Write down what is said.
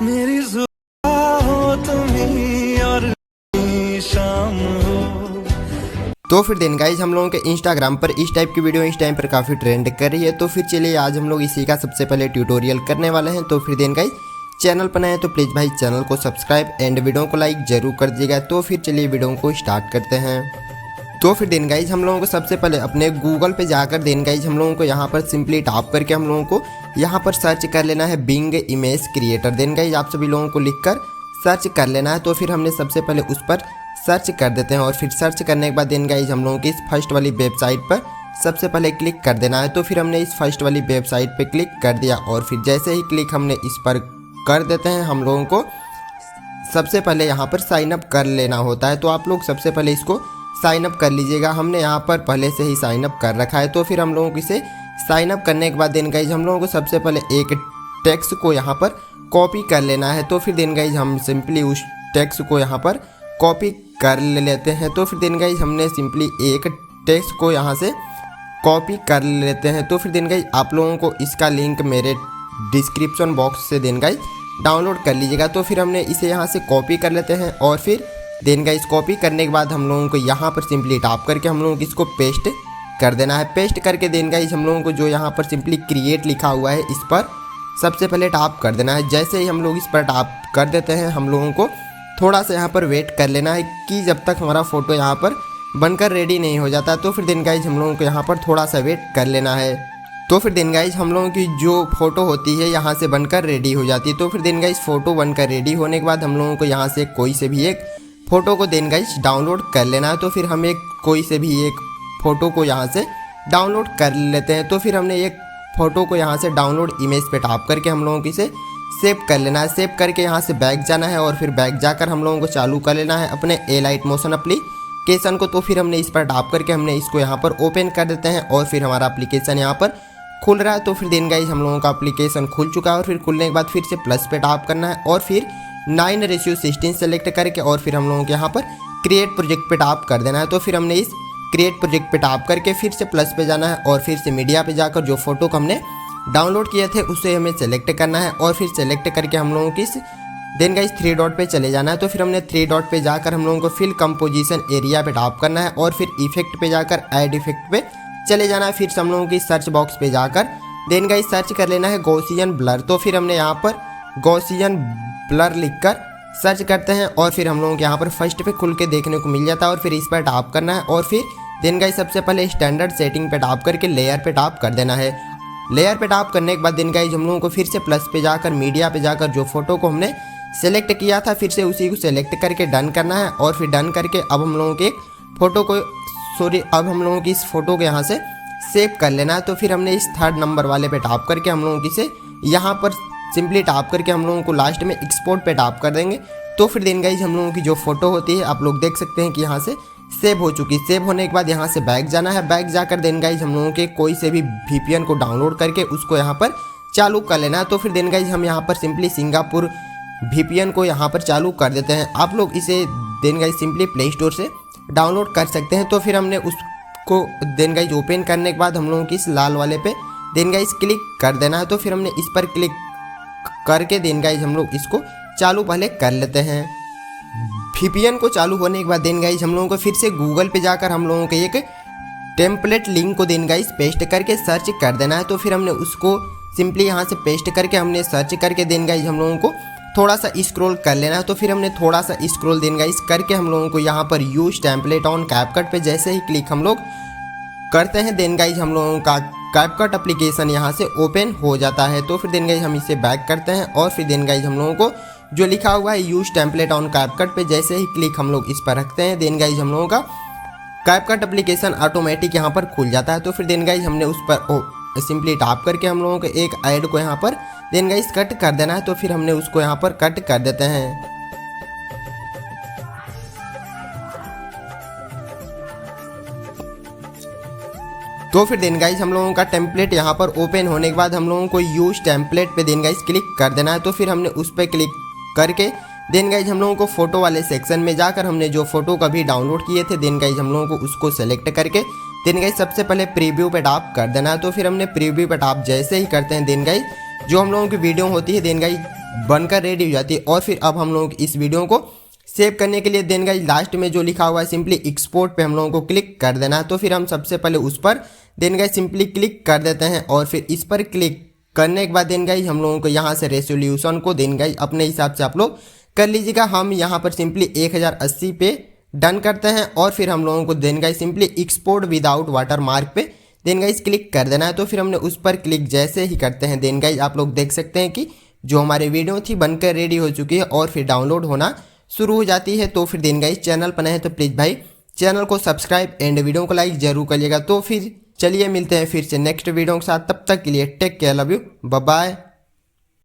मेरी सुबह हो तुम्ही और शाम हो। तो फिर देन गाइज हम लोगों के इंस्टाग्राम पर इस टाइप की वीडियो इस टाइम पर काफ़ी ट्रेंड कर रही है। तो फिर चलिए आज हम लोग इसी का सबसे पहले ट्यूटोरियल करने वाले हैं। तो फिर देन गाइज चैनल पर नए हैं तो प्लीज़ भाई चैनल को सब्सक्राइब एंड वीडियो को लाइक जरूर कर दीजिएगा। तो फिर चलिए वीडियो को स्टार्ट करते हैं। तो फिर देन गाइज हम लोगों को सबसे पहले अपने गूगल पे जाकर देन गाइज हम लोगों को यहाँ पर सिंपली टैप करके हम लोगों को यहाँ पर सर्च कर लेना है Bing image creator. Then guys आप सभी लोगों को लिखकर सर्च कर लेना है। तो फिर हमने सबसे पहले उस पर सर्च कर देते हैं और फिर सर्च करने के बाद देन गाइज हम लोगों की इस फर्स्ट वाली वेबसाइट पर सबसे पहले क्लिक कर देना है। तो फिर हमने इस फर्स्ट वाली वेबसाइट पे क्लिक कर दिया और फिर जैसे ही क्लिक हमने इस पर कर देते हैं हम लोगों को सबसे पहले यहाँ पर साइन अप कर लेना होता है। तो आप लोग सबसे पहले इसको साइन अप कर लीजिएगा। हमने यहाँ पर पहले से ही साइन अप कर रखा है। तो फिर हम लोगों को इसे साइन अप करने के बाद देन गाइज हम लोगों को सबसे पहले एक टेक्स्ट को यहाँ पर कॉपी कर लेना है। तो फिर देन गाइज हम सिंपली उस टेक्स्ट को यहाँ पर कॉपी कर लेते हैं। तो फिर देन गाइज हमने सिंपली एक टेक्स्ट को यहाँ से कॉपी कर लेते हैं। तो फिर देन गाइज आप लोगों को इसका लिंक मेरे डिस्क्रिप्शन बॉक्स से देन गाइज डाउनलोड कर लीजिएगा। तो फिर हमने इसे यहाँ से कॉपी कर लेते हैं और फिर देन गाइज कॉपी करने के बाद हम लोगों को यहाँ पर सिंपली टैप करके हम लोगों को इसको पेस्ट कर देना है। पेस्ट करके देन गाइज हम लोगों को जो यहाँ पर सिंपली क्रिएट लिखा हुआ है इस पर सबसे पहले टैप कर देना है। जैसे ही हम लोग इस पर टैप कर देते हैं हम लोगों को थोड़ा सा यहाँ पर वेट कर लेना है कि जब तक हमारा फ़ोटो यहाँ पर बनकर रेडी नहीं हो जाता। तो फिर देन गाइज हम लोगों को यहाँ पर थोड़ा सा वेट कर लेना है। तो फिर देन गाइज हम लोगों की जो फ़ोटो होती है यहाँ से बनकर रेडी हो जाती है। तो फिर देन गाइज फ़ोटो बनकर रेडी होने के बाद हम लोगों को यहाँ से कोई से भी एक फ़ोटो को देन गाइज डाउनलोड कर लेना है। तो फिर हम कोई से भी एक फ़ोटो को यहाँ से डाउनलोड कर लेते हैं। तो फिर हमने एक फ़ोटो को यहाँ से डाउनलोड इमेज पे टैप करके हम लोगों को इसे सेव कर लेना है। सेव करके यहाँ से बैक जाना है और फिर बैक जाकर हम लोगों को चालू कर लेना है अपने एलाइट मोशन एप्लीकेशन को। तो फिर हमने इस पर टैप करके हमने इसको यहाँ पर ओपन कर देते हैं और फिर हमारा एप्लीकेशन यहाँ पर खुल रहा है। तो फिर देन गाइज हम लोगों का एप्लीकेशन खुल चुका है और फिर खुलने के बाद फिर से प्लस पे टैप करना है और फिर 9:16 सेलेक्ट करके और फिर हम लोगों को यहाँ पर क्रिएट प्रोजेक्ट पे टैप कर देना है। तो फिर हमने इस क्रिएट प्रोजेक्ट पे टैप करके फिर से प्लस पे जाना है और फिर से मीडिया पे जाकर जो फोटो को हमने डाउनलोड किए थे उसे हमें सेलेक्ट करना है और फिर सेलेक्ट करके हम लोगों की देन गाइज 3 डॉट पे चले जाना है। तो फिर हमने 3 डॉट पे जाकर हम लोगों को फिल कंपोजिशन एरिया पे टैप करना है और फिर इफेक्ट पे जाकर ऐड इफेक्ट पे चले जाना है। फिर से हम लोगों की सर्च बॉक्स पे जाकर देन गाइज सर्च कर लेना है गॉसियन ब्लर। तो फिर हमने यहाँ पर गॉसियन ब्लर लिखकर सर्च करते हैं और फिर हम लोगों के यहाँ पर फर्स्ट पे खुल के देखने को मिल जाता है और फिर इस पर टैप करना है और फिर देन गाइज सबसे पहले स्टैंडर्ड सेटिंग पे टैप करके लेयर पे टैप कर देना है। लेयर पे टैप करने के बाद देन गाइज हम लोगों को फिर से प्लस पे जाकर मीडिया पे जाकर जो फोटो को हमने सेलेक्ट किया था फिर से उसी को सेलेक्ट करके डन करना है और फिर डन करके अब हम लोगों के फोटो को अब हम लोगों की इस फोटो को यहाँ से सेव कर लेना है। तो फिर हमने इस 3rd नंबर वाले पे टैप करके हम लोगों की से यहाँ पर सिंपली टैप करके हम लोगों को लास्ट में एक्सपोर्ट पे टैप कर देंगे। तो फिर देन गाइज हम लोगों की जो फोटो होती है आप लोग देख सकते हैं कि यहाँ से सेव हो चुकी। सेव होने के बाद यहाँ से बैक जाना है। बैक जाकर देन गाइज हम लोगों के कोई से भी VPN को डाउनलोड करके उसको यहाँ पर चालू कर लेना है। तो फिर देन गाइज हम यहाँ पर सिंपली सिंगापुर VPN को यहाँ पर चालू कर देते हैं। आप लोग इसे then guys simply play store से डाउनलोड कर सकते हैं। तो फिर हमने उसको देन गाइज ओपन करने के बाद हम लोगों की इस लाल वाले पे देन गाइज क्लिक कर देना है। तो फिर हमने इस पर क्लिक करके देन गाइज हम लोग इसको चालू पहले कर लेते हैं। VPN को चालू होने के बाद देन गाइज हम लोगों को फिर से गूगल पे जाकर हम लोगों के एक टेम्पलेट लिंक को देन गाइज पेस्ट करके सर्च कर देना है। तो फिर हमने उसको सिंपली यहाँ से पेस्ट करके हमने सर्च करके देन गाइज हम लोगों को थोड़ा सा स्क्रॉल कर लेना है। तो फिर हमने थोड़ा सा स्क्रॉल देन गाइज करके हम लोगों को यहाँ पर यूज टेम्पलेट ऑन कैपकट पे जैसे ही क्लिक हम लोग करते हैं देन गाइज हम लोगों का कैपकट एप्लीकेशन यहाँ से ओपन हो जाता है। तो फिर देन गाइज हम इसे बैक करते हैं और फिर देन गाइज हम लोगों को जो लिखा हुआ है यूज टेम्पलेट ऑन कैपकट पे जैसे ही क्लिक हम लोग इस पर रखते हैं देन गाइज हम लोगों का कैपकट एप्लीकेशन ऑटोमेटिक यहाँ पर खुल जाता है। तो फिर देन गाइज हमने उस पर सिंपली टैप करके हम लोगों को एक ऐड को यहाँ पर देन गाइज कट कर देना है। तो फिर हमने उसको यहाँ पर कट कर देते हैं। तो फिर देन गाइज हम लोगों का टेम्पलेट यहाँ पर ओपन होने के बाद हम लोगों को यूज टेम्पलेट पे देन गाइज क्लिक कर देना है। तो फिर हमने उस पर क्लिक करके देन गाइज हम लोगों को फोटो वाले सेक्शन में जाकर हमने जो फोटो कभी डाउनलोड किए थे देन गाइज हम लोगों को उसको सेलेक्ट करके देन गाइज सबसे पहले प्रीव्यू पे टैप कर देना है। तो फिर हमने प्रीव्यू पे टैप जैसे ही करते हैं देन गाइज जो हम लोगों की वीडियो होती है देन गाइज बनकर रेडी हो जाती है। और फिर अब हम लोग इस वीडियो को सेव करने के लिए देन गाइस लास्ट में जो लिखा हुआ है सिंपली एक्सपोर्ट पे हम लोगों को क्लिक कर देना है। तो फिर हम सबसे पहले उस पर देन गाइस सिंपली क्लिक कर देते हैं और फिर इस पर क्लिक करने के बाद देन गाइस हम लोगों को यहाँ से रेजोल्यूशन को देन गाइस अपने हिसाब से आप लोग कर लीजिएगा। हम यहाँ पर सिंपली 1080 पे डन करते हैं और फिर हम लोगों को then guys simply export without watermark पे देन गाइस क्लिक कर देना है। तो फिर हमने उस पर क्लिक जैसे ही करते हैं देन गाइस आप लोग देख सकते हैं कि जो हमारी वीडियो थी बनकर रेडी हो चुकी है और फिर डाउनलोड होना शुरू हो जाती है। तो फिर देन गाइस चैनल पर नए हैं तो प्लीज़ भाई चैनल को सब्सक्राइब एंड वीडियो को लाइक जरूर करिएगा। तो फिर चलिए मिलते हैं फिर से नेक्स्ट वीडियो के साथ, तब तक के लिए take care, love you, bye bye.